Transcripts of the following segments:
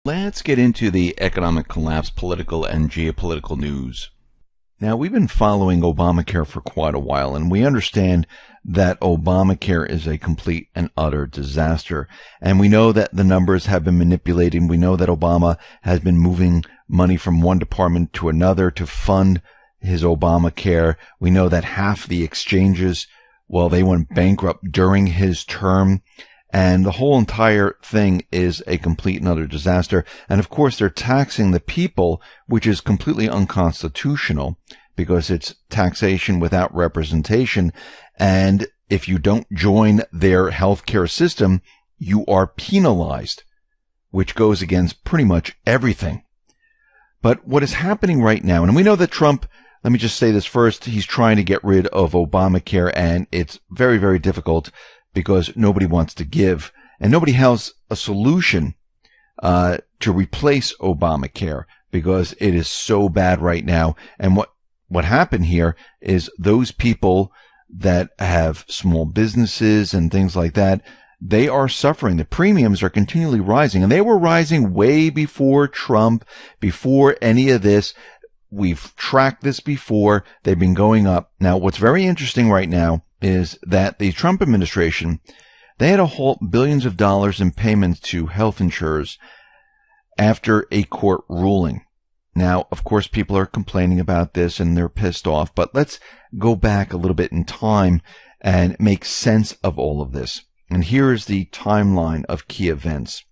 Let's get into the economic collapse, political and geopolitical news. Now, we've been following Obamacare for quite a while, and we understand that Obamacare is a complete and utter disaster. And we know that the numbers have been manipulated. We know that Obama has been moving money from one department to another to fund his Obamacare. We know that half the exchanges, well, they went bankrupt during his term. And the whole entire thing is a complete and utter disaster. And of course, they're taxing the people, which is completely unconstitutional because it's taxation without representation. And if you don't join their healthcare system, you are penalized, which goes against pretty much everything. But what is happening right now, and we know that Trump, let me just say this first, he's trying to get rid of Obamacare, and it's very, very difficult because nobody wants to give, and nobody has a solution to replace Obamacare because it is so bad right now. And what happened here is those people that have small businesses and things like that, they are suffering. The premiums are continually rising, and they were rising way before Trump, before any of this. We've tracked this before. They've been going up. Now, what's very interesting right now is that the Trump administration, they had to halt billions of dollars in payments to health insurers after a court ruling. Now, of course, people are complaining about this and they're pissed off, but let's go back a little bit in time and make sense of all of this. And here is the timeline of key events.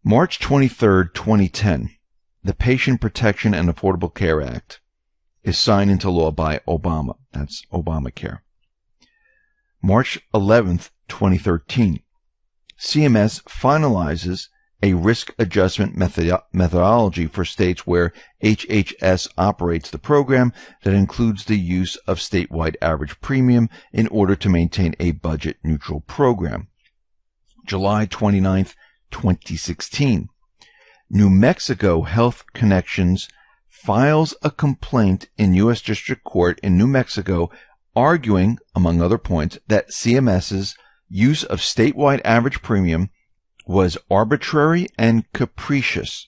March 23rd, 2010, the Patient Protection and Affordable Care Act is signed into law by Obama. That's Obamacare. March 11th, 2013, CMS finalizes a risk adjustment methodology for states where HHS operates the program that includes the use of statewide average premium in order to maintain a budget-neutral program. July 29th, 2016, New Mexico Health Connections files a complaint in U.S. District Court in New Mexico arguing, among other points, that CMS's use of statewide average premium was arbitrary and capricious.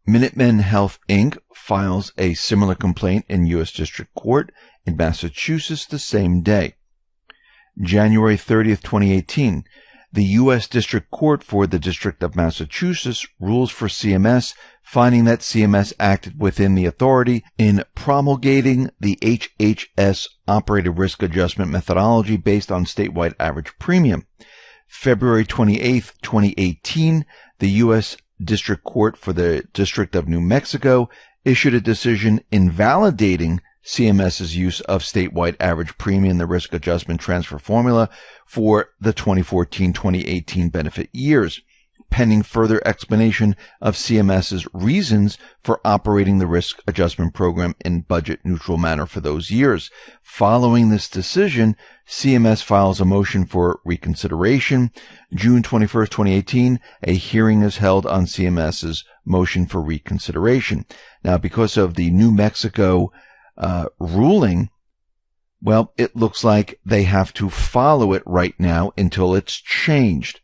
Minutemen Health, Inc. files a similar complaint in U.S. District Court in Massachusetts the same day. January 30th, 2018, the U.S. District Court for the District of Massachusetts rules for CMS, finding that CMS acted within the authority in promulgating the HHS operated risk adjustment methodology based on statewide average premium. February 28th, 2018, the U.S. District Court for the District of New Mexico issued a decision invalidating CMS's use of statewide average premium, the risk adjustment transfer formula for the 2014-2018 benefit years, pending further explanation of CMS's reasons for operating the risk adjustment program in budget-neutral manner for those years. Following this decision, CMS files a motion for reconsideration. June 21st, 2018, a hearing is held on CMS's motion for reconsideration. Now, because of the New Mexico ruling, well, it looks like they have to follow it right now until it's changed.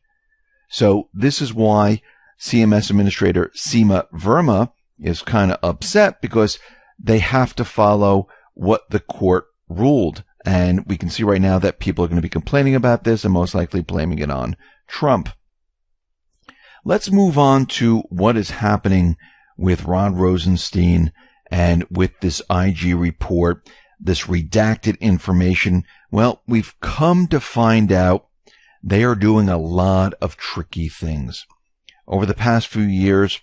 So this is why CMS Administrator Seema Verma is kind of upset, because they have to follow what the court ruled. And we can see right now that people are going to be complaining about this and most likely blaming it on Trump. Let's move on to what is happening with Rod Rosenstein and with this IG report, this redacted information. Well, we've come to find out they are doing a lot of tricky things. Over the past few years,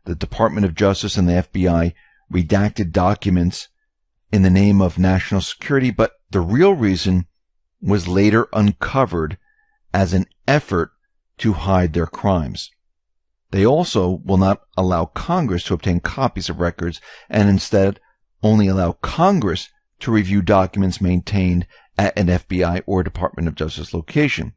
the Department of Justice and the FBI redacted documents in the name of national security, but the real reason was later uncovered as an effort to hide their crimes. They also will not allow Congress to obtain copies of records, and instead only allow Congress to review documents maintained at an FBI or Department of Justice location.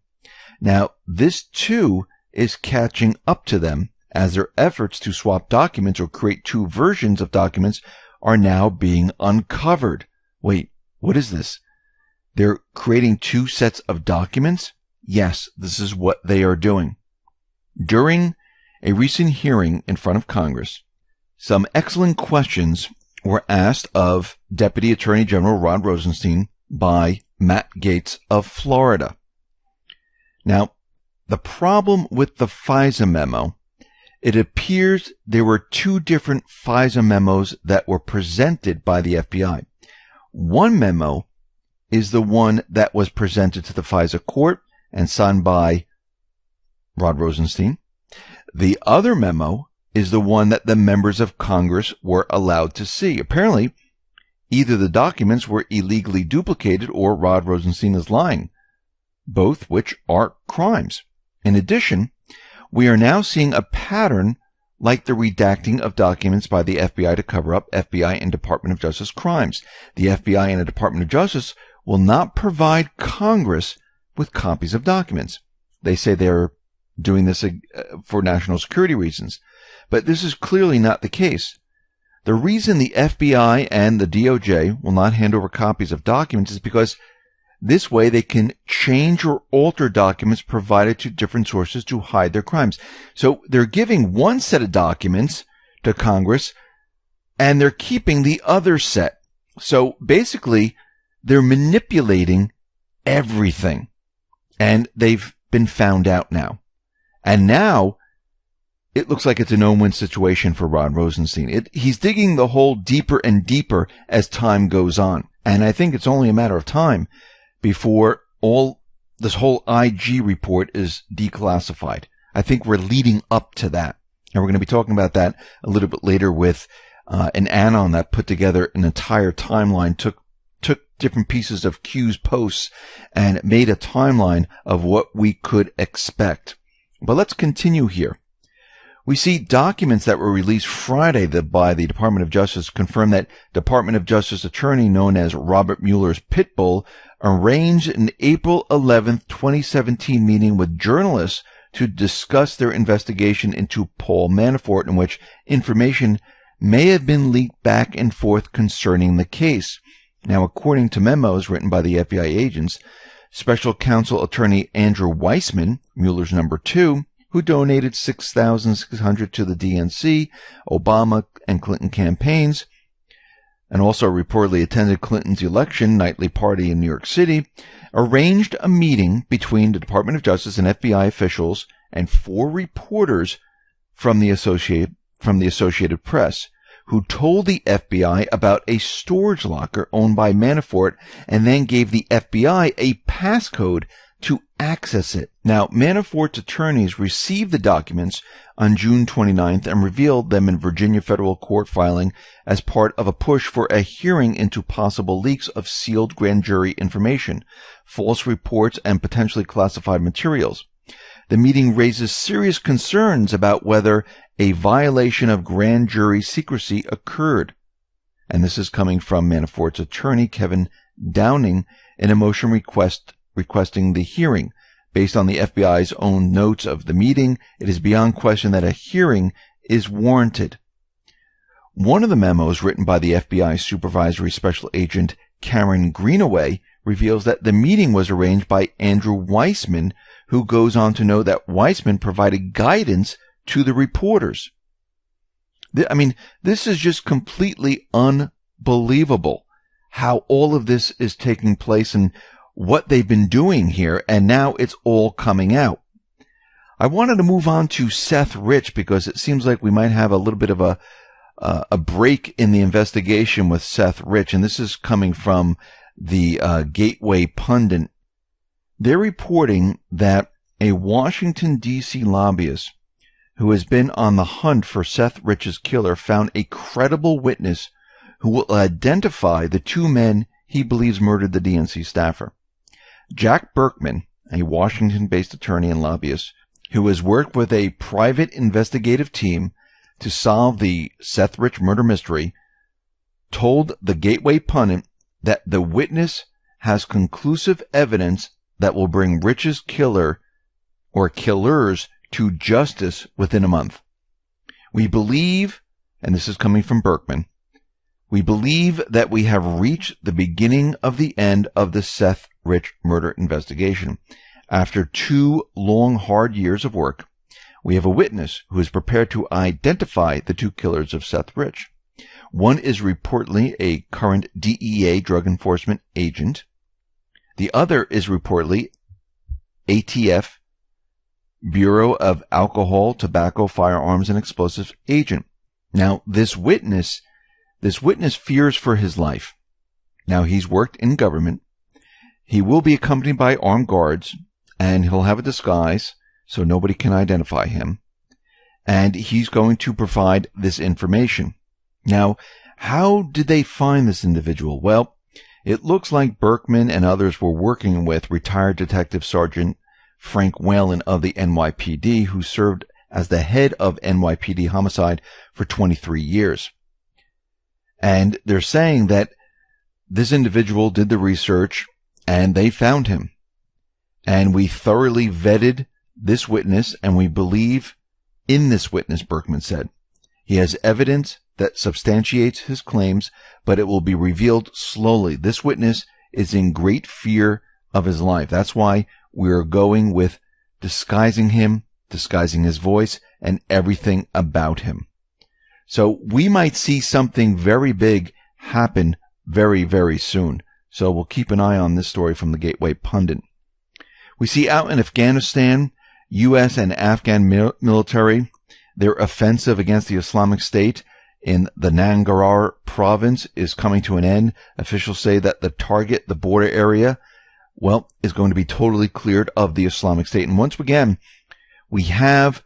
Now, this too is catching up to them, as their efforts to swap documents or create two versions of documents are now being uncovered. Wait, what is this? They're creating two sets of documents? Yes, this is what they are doing. During a recent hearing in front of Congress, some excellent questions were asked of Deputy Attorney General Rod Rosenstein by Matt Gaetz of Florida. Now, the problem with the FISA memo, it appears there were two different FISA memos that were presented by the FBI. One memo is the one that was presented to the FISA court and signed by Rod Rosenstein. The other memo is the one that the members of Congress were allowed to see. Apparently, either the documents were illegally duplicated or Rod Rosenstein is lying, both which are crimes. In addition, we are now seeing a pattern like the redacting of documents by the FBI to cover up FBI and Department of Justice crimes. The FBI and the Department of Justice will not provide Congress with copies of documents. They say they're doing this for national security reasons, but this is clearly not the case. The reason the FBI and the DOJ will not hand over copies of documents is because this way they can change or alter documents provided to different sources to hide their crimes. So they're giving one set of documents to Congress and they're keeping the other set. So basically they're manipulating everything, and they've been found out now. And now it looks like it's a no-win situation for Rod Rosenstein. He's digging the hole deeper and deeper as time goes on. And I think it's only a matter of time before this whole IG report is declassified. I think we're leading up to that. And we're going to be talking about that a little bit later with an anon that put together an entire timeline, took different pieces of Q's posts and made a timeline of what we could expect. But let's continue here. We see documents that were released Friday by the Department of Justice confirm that Department of Justice attorney known as Robert Mueller's Pitbull arranged an April 11, 2017 meeting with journalists to discuss their investigation into Paul Manafort, in which information may have been leaked back and forth concerning the case. Now, according to memos written by the FBI agents, Special Counsel Attorney Andrew Weissman, Mueller's number 2, who donated $6,600 to the DNC, Obama, and Clinton campaigns, and also reportedly attended Clinton's election nightly party in New York City, arranged a meeting between the Department of Justice and FBI officials and 4 reporters from the Associated Press, who told the FBI about a storage locker owned by Manafort and then gave the FBI a passcode to access it. Now, Manafort's attorneys received the documents on June 29th and revealed them in Virginia federal court filing as part of a push for a hearing into possible leaks of sealed grand jury information, false reports, and potentially classified materials. The meeting raises serious concerns about whether a violation of grand jury secrecy occurred. And this is coming from Manafort's attorney, Kevin Downing, in a motion requesting the hearing. Based on the FBI's own notes of the meeting, it is beyond question that a hearing is warranted. One of the memos written by the FBI Supervisory Special Agent Karen Greenaway reveals that the meeting was arranged by Andrew Weissman, who goes on to know that Weissman provided guidance to the reporters. I mean, this is just completely unbelievable how all of this is taking place and what they've been doing here, and now it's all coming out. I wanted to move on to Seth Rich because it seems like we might have a little bit of a break in the investigation with Seth Rich, and this is coming from the Gateway Pundit. They're reporting that a Washington, D.C. lobbyist who has been on the hunt for Seth Rich's killer found a credible witness who will identify the 2 men he believes murdered the DNC staffer. Jack Berkman, a Washington-based attorney and lobbyist who has worked with a private investigative team to solve the Seth Rich murder mystery, told the Gateway Pundit that the witness has conclusive evidence that will bring Rich's killer or killers to justice within a month. We believe, and this is coming from Berkman, we believe that we have reached the beginning of the end of the Seth Rich murder investigation. After 2 long, hard years of work, we have a witness who is prepared to identify the two killers of Seth Rich. One is reportedly a current DEA drug enforcement agent. The other is reportedly ATF, Bureau of Alcohol, Tobacco, Firearms, and Explosives agent. Now, this witness fears for his life. Now, he's worked in government. He will be accompanied by armed guards, and he'll have a disguise so nobody can identify him. And he's going to provide this information. Now, how did they find this individual? Well, it looks like Berkman and others were working with retired Detective Sergeant Frank Whalen of the NYPD, who served as the head of NYPD homicide for 23 years. And they're saying that this individual did the research and they found him. And we thoroughly vetted this witness and we believe in this witness, Berkman said. He has evidence that substantiates his claims, but it will be revealed slowly. This witness is in great fear of his life. That's why we're going with disguising him, disguising his voice, and everything about him. So we might see something very big happen very, very soon. So we'll keep an eye on this story from the Gateway Pundit. We see out in Afghanistan, U.S. and Afghan military, their offensive against the Islamic State in the Nangarhar province is coming to an end. Officials say that the target, the border area, well, is going to be totally cleared of the Islamic State. And once again, we have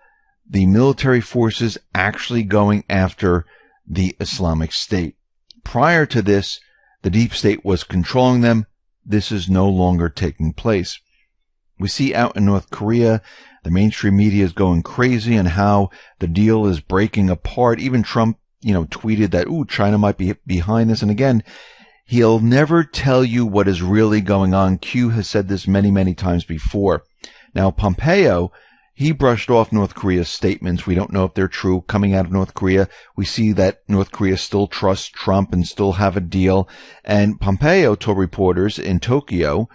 the military forces actually going after the Islamic State. Prior to this, the deep state was controlling them. This is no longer taking place. We see out in North Korea, the mainstream media is going crazy on how the deal is breaking apart. Even Trump, tweeted that, China might be behind this. And again, he'll never tell you what is really going on. Q has said this many, many times before. Now, Pompeo, he brushed off North Korea's statements. We don't know if they're true. Coming out of North Korea, we see that North Korea still trusts Trump and still have a deal. And Pompeo told reporters in Tokyo,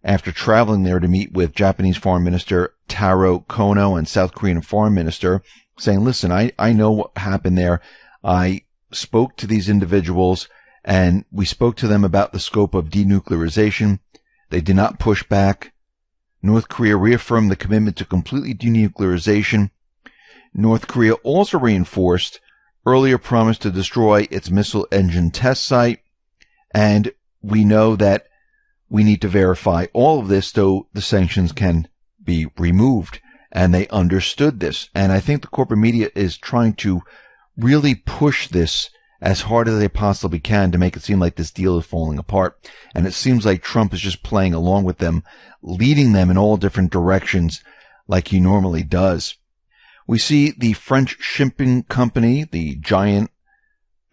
after traveling there to meet with Japanese Foreign Minister Taro Kono and South Korean Foreign Minister, saying, listen, I know what happened there. I spoke to these individuals and we spoke to them about the scope of denuclearization. They did not push back. North Korea reaffirmed the commitment to completely denuclearization. North Korea also reinforced earlier promise to destroy its missile engine test site. And we know that we need to verify all of this so the sanctions can be removed. And they understood this. And I think the corporate media is trying to really push this as hard as they possibly can to make it seem like this deal is falling apart. And it seems like Trump is just playing along with them, leading them in all different directions like he normally does. We see the French shipping company, the giant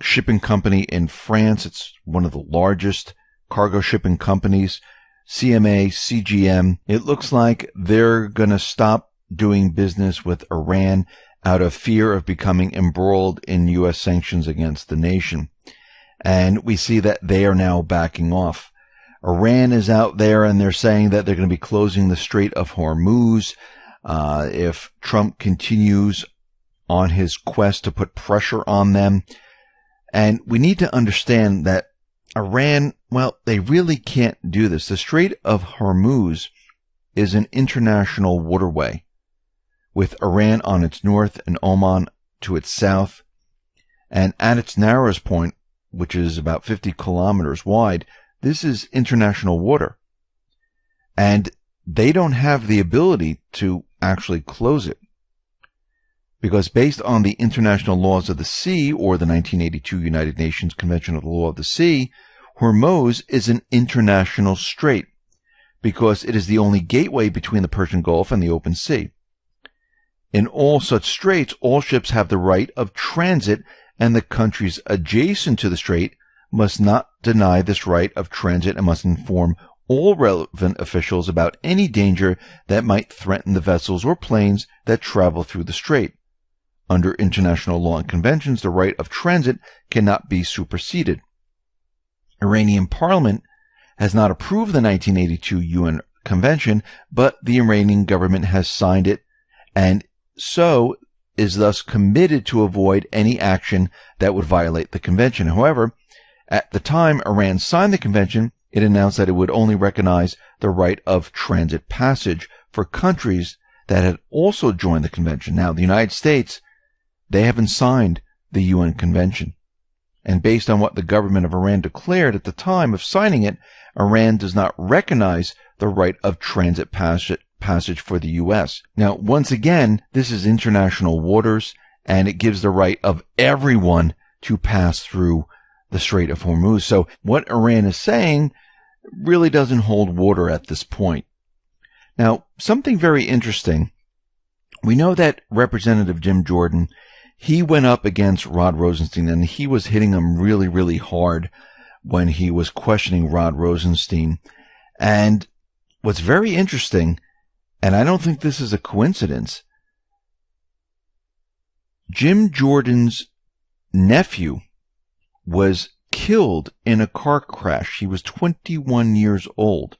shipping company in France. It's one of the largest cargo shipping companies, CMA, CGM. It looks like they're going to stop doing business with Iran out of fear of becoming embroiled in U.S. sanctions against the nation. And we see that they are now backing off. Iran is out there and they're saying that they're going to be closing the Strait of Hormuz if Trump continues on his quest to put pressure on them. And we need to understand that Iran, well, they really can't do this. The Strait of Hormuz is an international waterway, with Iran on its north and Oman to its south. And at its narrowest point, which is about 50 kilometers wide, this is international water. And they don't have the ability to actually close it. Because based on the international laws of the sea, or the 1982 United Nations Convention of the Law of the Sea, Hormuz is an international strait, because it is the only gateway between the Persian Gulf and the open sea. In all such straits, all ships have the right of transit, and the countries adjacent to the strait must not deny this right of transit and must inform all relevant officials about any danger that might threaten the vessels or planes that travel through the strait. Under international law and conventions, the right of transit cannot be superseded. Iranian parliament has not approved the 1982 UN Convention, but the Iranian government has signed it, and so is thus committed to avoid any action that would violate the convention. However, at the time Iran signed the convention, it announced that it would only recognize the right of transit passage for countries that had also joined the convention. Now, the United States, they haven't signed the UN convention. And based on what the government of Iran declared at the time of signing it, Iran does not recognize the right of transit passage for the U.S. Now, once again, this is international waters, and it gives the right of everyone to pass through the Strait of Hormuz. So what Iran is saying really doesn't hold water at this point. Now, something very interesting. We know that Representative Jim Jordan, he went up against Rod Rosenstein, and he was hitting him really, really hard when he was questioning Rod Rosenstein. And what's very interesting, and I don't think this is a coincidence, Jim Jordan's nephew was killed in a car crash. He was 21 years old.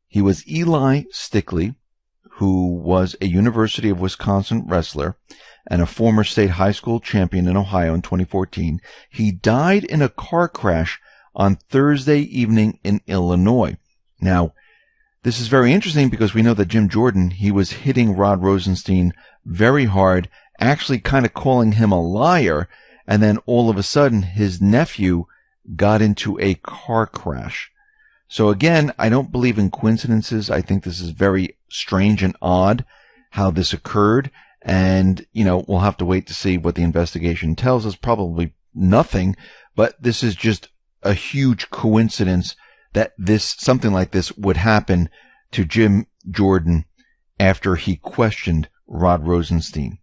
He was Eli Stickley, who was a University of Wisconsin wrestler and a former state high school champion in Ohio in 2014. He died in a car crash on Thursday evening in Illinois. Now, this is very interesting because we know that Jim Jordan, he was hitting Rod Rosenstein very hard, actually kind of calling him a liar, and then all of a sudden his nephew got into a car crash. So again, I don't believe in coincidences. I think this is very strange and odd how this occurred. And, we'll have to wait to see what the investigation tells us. Probably nothing, but this is just a huge coincidence that something like this would happen to Jim Jordan after he questioned Rod Rosenstein.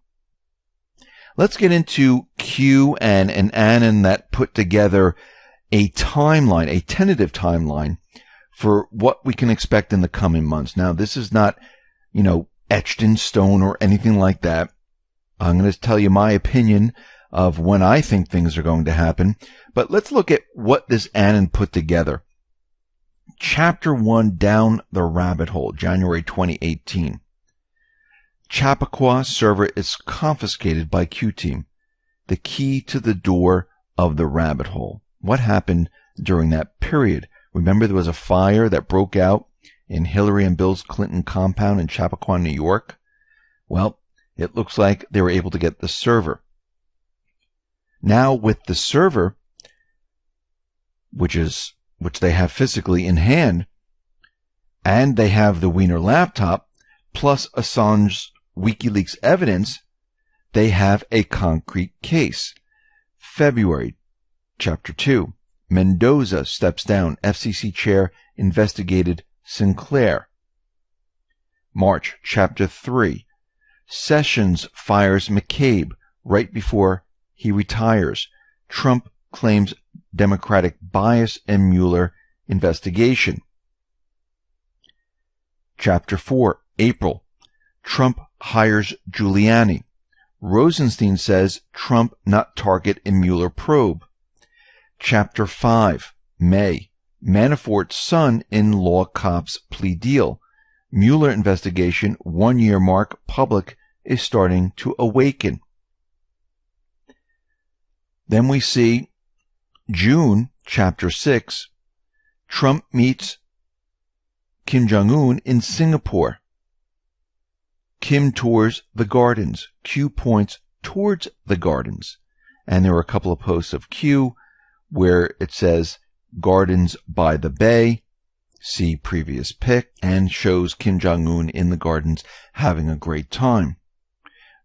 Let's get into Q and Annan that put together a timeline, a tentative timeline for what we can expect in the coming months. Now, this is not, etched in stone or anything like that. I'm going to tell you my opinion of when I think things are going to happen. But let's look at what this Annan put together. Chapter 1, Down the Rabbit Hole, January 2018. Chappaqua server is confiscated by Q-Team. The key to the door of the rabbit hole. What happened during that period? Remember, there was a fire that broke out in Hillary and Bill Clinton compound in Chappaqua, New York. Well, it looks like they were able to get the server. Now, with the server, which they have physically in hand, and they have the Wiener laptop, plus Assange's WikiLeaks evidence, they have a concrete case. February, Chapter 2. Mendoza steps down. FCC chair investigated Sinclair. March, Chapter 3. Sessions fires McCabe right before he retires. Trump claims Democratic bias in Mueller investigation. Chapter 4. April. Trump hires Giuliani. Rosenstein says Trump not target in Mueller probe. Chapter 5. May. Manafort's son-in-law cops plea deal. Mueller investigation 1-year mark. Public is starting to awaken. Then we see June, Chapter 6. Trump meets Kim Jong-un in Singapore. Kim tours the gardens. Q points towards the gardens. And there are a couple of posts of Q where it says Gardens by the Bay, see previous pic, and shows Kim Jong-un in the gardens having a great time.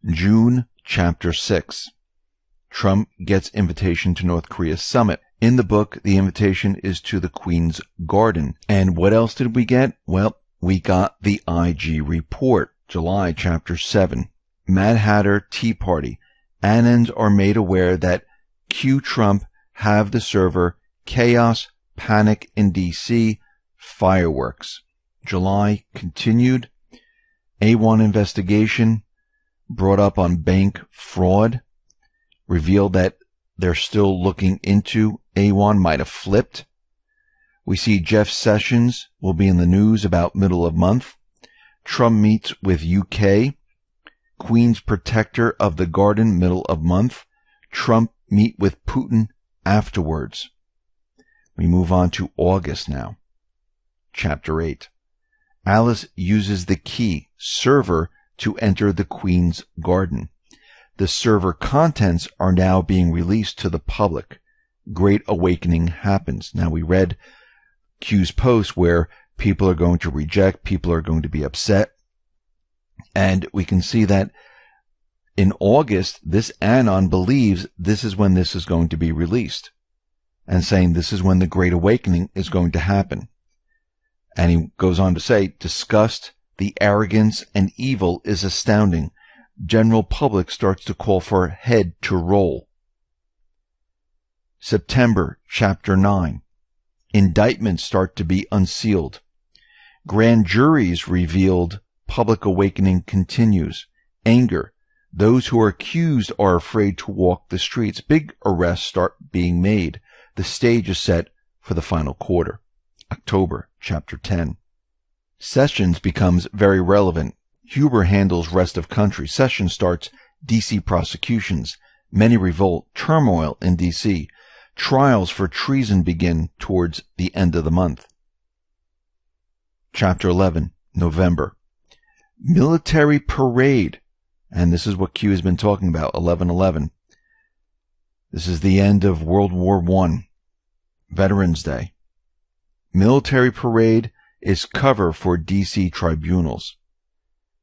June, Chapter 6. Trump gets invitation to North Korea summit. In the book, the invitation is to the Queen's Garden. And what else did we get? Well, we got the IG report. July, Chapter 7. Mad Hatter Tea Party. Annans are made aware that Q Trump have the server. Chaos, panic in D.C., fireworks. July continued. A1 investigation brought up on bank fraud. Revealed that they're still looking into A1, might have flipped. We see Jeff Sessions will be in the news about middle of month. Trump meets with UK. Queen's protector of the garden, middle of month. Trump meet with Putin afterwards. We move on to August now. Chapter 8. Alice uses the key, server, to enter the Queen's garden. The server contents are now being released to the public. Great awakening happens. Now, we read Q's post where people are going to reject, people are going to be upset. And we can see that in August, this Anon believes this is when this is going to be released, and saying this is when the Great Awakening is going to happen. And he goes on to say, disgust, the arrogance and evil is astounding. General public starts to call for head to roll. September, chapter 9. Indictments start to be unsealed. Grand juries revealed. Public awakening continues. Anger. Those who are accused are afraid to walk the streets. Big arrests start being made. The stage is set for the final quarter. October, chapter 10. Sessions becomes very relevant. Huber handles rest of country. Sessions starts D.C. prosecutions. Many revolt. Turmoil in D.C. Trials for treason begin towards the end of the month. Chapter 11, November. Military parade. And this is what Q has been talking about, 11/11. This is the end of World War I. Veterans Day. Military parade is cover for D.C. tribunals.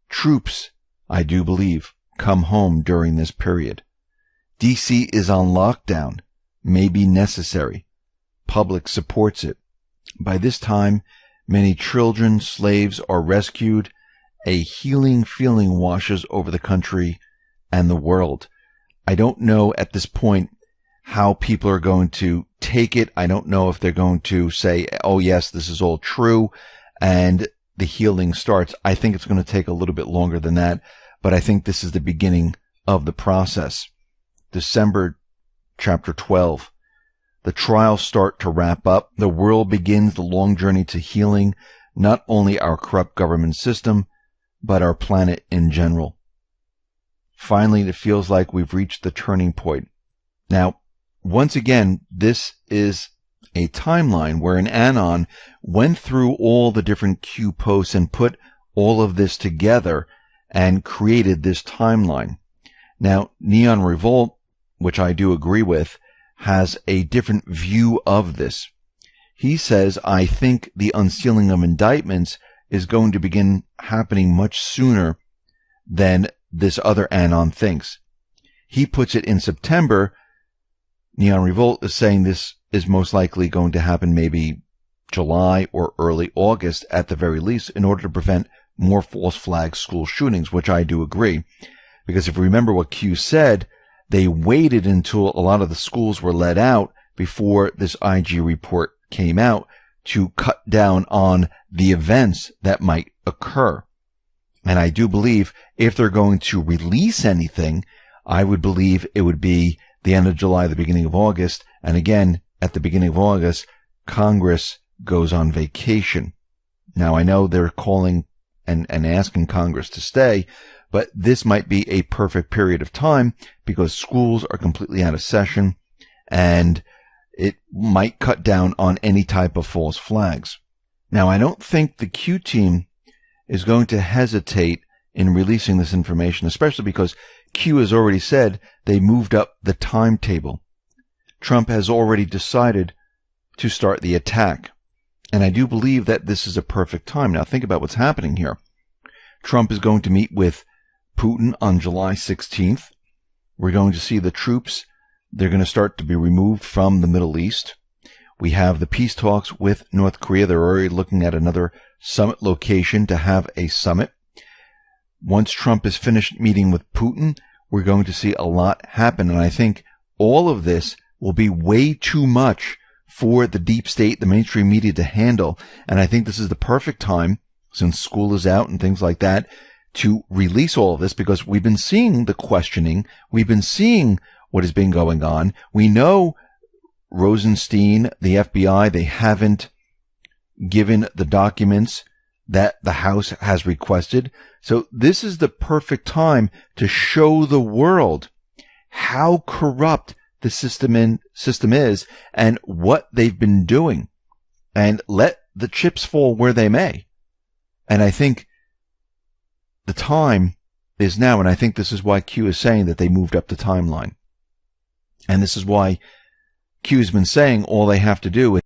Troops, I do believe, come home during this period. D.C. is on lockdown. May be necessary. Public supports it. By this time, many children, slaves are rescued. A healing feeling washes over the country and the world. I don't know at this point how people are going to take it. I don't know if they're going to say, oh yes, this is all true, and the healing starts. I think it's going to take a little bit longer than that, but I think this is the beginning of the process. December, chapter 12. The trials start to wrap up. The world begins the long journey to healing, not only our corrupt government system, but our planet in general. Finally, it feels like we've reached the turning point. Now, once again, this is a timeline where an Anon went through all the different Q posts and put all of this together and created this timeline. Now, Neon Revolt, which I do agree with, has a different view of this. He says, I think the unsealing of indictments is going to begin happening much sooner than this other Anon thinks. He puts it in September. Neon Revolt is saying this is most likely going to happen maybe July or early August at the very least, in order to prevent more false flag school shootings, which I do agree. Because if you remember what Q said, they waited until a lot of the schools were let out before this IG report came out to cut down on the events that might occur. And I do believe if they're going to release anything, I would believe it would be the end of July, the beginning of August. And again, at the beginning of August, Congress goes on vacation. Now, I know they're calling and asking Congress to stay, but this might be a perfect period of time because schools are completely out of session, and it might cut down on any type of false flags. Now, I don't think the Q team is going to hesitate in releasing this information, especially because Q has already said they moved up the timetable. Trump has already decided to start the attack. And I do believe that this is a perfect time. Now, think about what's happening here. Trump is going to meet with Putin on July 16th. We're going to see the troops. They're going to start to be removed from the Middle East. We have the peace talks with North Korea. They're already looking at another summit location to have a summit. Once Trump is finished meeting with Putin, we're going to see a lot happen. And I think all of this will be way too much for the deep state, the mainstream media to handle. And I think this is the perfect time, since school is out and things like that, to release all of this, because we've been seeing the questioning. We've been seeing what has been going on. We know Rosenstein, the FBI, they haven't given the documents that the House has requested. So this is the perfect time to show the world how corrupt the system is and what they've been doing, and let the chips fall where they may. And I think the time is now, and I think this is why Q is saying that they moved up the timeline. And this is why Q has been saying all they have to do